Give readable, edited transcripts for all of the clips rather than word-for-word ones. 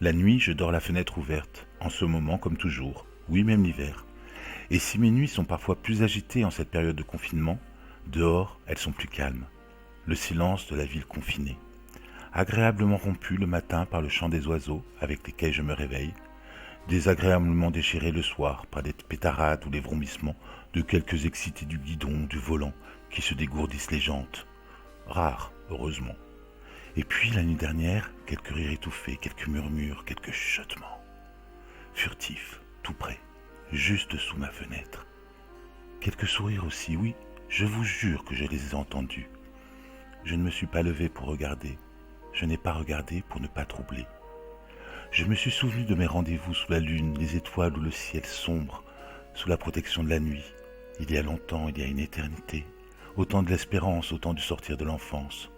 La nuit, je dors la fenêtre ouverte, en ce moment comme toujours, oui même l'hiver. Et si mes nuits sont parfois plus agitées en cette période de confinement, dehors, elles sont plus calmes. Le silence de la ville confinée. Agréablement rompu le matin par le chant des oiseaux avec lesquels je me réveille, désagréablement déchiré le soir par des pétarades ou les vrombissements de quelques excités du guidon, du volant, qui se dégourdissent les jantes. Rares, heureusement. Et puis, la nuit dernière, quelques rires étouffés, quelques murmures, quelques chuchotements. Furtifs, tout près, juste sous ma fenêtre. Quelques sourires aussi, oui, je vous jure que je les ai entendus. Je ne me suis pas levé pour regarder, je n'ai pas regardé pour ne pas troubler. Je me suis souvenu de mes rendez-vous sous la lune, les étoiles ou le ciel sombre, sous la protection de la nuit. Il y a longtemps, il y a une éternité. Autant de l'espérance, autant du sortir de l'enfance.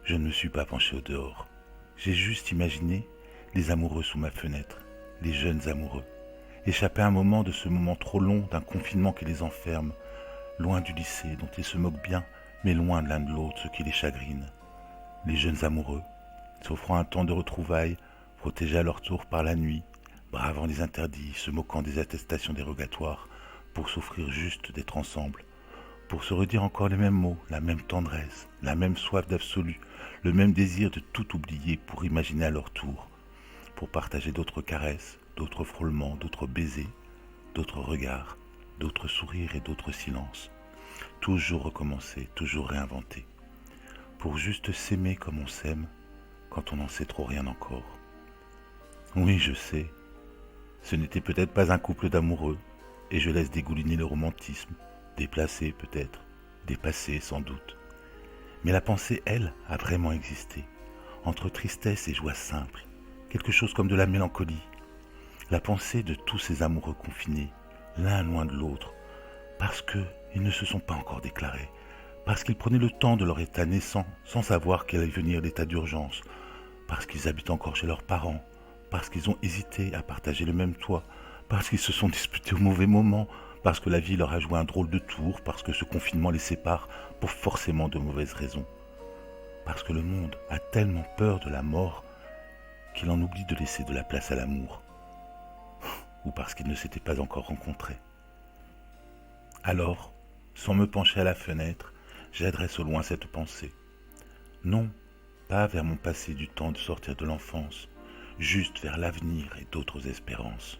Je ne me suis pas penché au dehors. J'ai juste imaginé les amoureux sous ma fenêtre, les jeunes amoureux. Échapper un moment de ce moment trop long d'un confinement qui les enferme, loin du lycée dont ils se moquent bien, mais loin de l'un de l'autre ce qui les chagrine. Les jeunes amoureux, s'offrant un temps de retrouvailles, protégés à leur tour par la nuit, bravant les interdits, se moquant des attestations dérogatoires, pour s'offrir juste d'être ensemble, pour se redire encore les mêmes mots, la même tendresse, la même soif d'absolu, le même désir de tout oublier pour imaginer à leur tour, pour partager d'autres caresses, d'autres frôlements, d'autres baisers, d'autres regards, d'autres sourires et d'autres silences, toujours recommencer, toujours réinventer, pour juste s'aimer comme on s'aime quand on n'en sait trop rien encore. Oui, je sais, ce n'était peut-être pas un couple d'amoureux, et je laisse dégouliner le romantisme, déplacé peut-être, dépassé sans doute. Mais la pensée, elle, a vraiment existé, entre tristesse et joie simple, quelque chose comme de la mélancolie. La pensée de tous ces amoureux confinés, l'un loin de l'autre, parce qu'ils ne se sont pas encore déclarés, parce qu'ils prenaient le temps de leur état naissant sans savoir qu'allait venir l'état d'urgence, parce qu'ils habitent encore chez leurs parents, parce qu'ils ont hésité à partager le même toit, parce qu'ils se sont disputés au mauvais moment, parce que la vie leur a joué un drôle de tour, parce que ce confinement les sépare pour forcément de mauvaises raisons, parce que le monde a tellement peur de la mort qu'il en oublie de laisser de la place à l'amour, ou parce qu'ils ne s'étaient pas encore rencontrés. Alors, sans me pencher à la fenêtre, j'adresse au loin cette pensée. Non, pas vers mon passé du temps de sortir de l'enfance, juste vers l'avenir et d'autres espérances.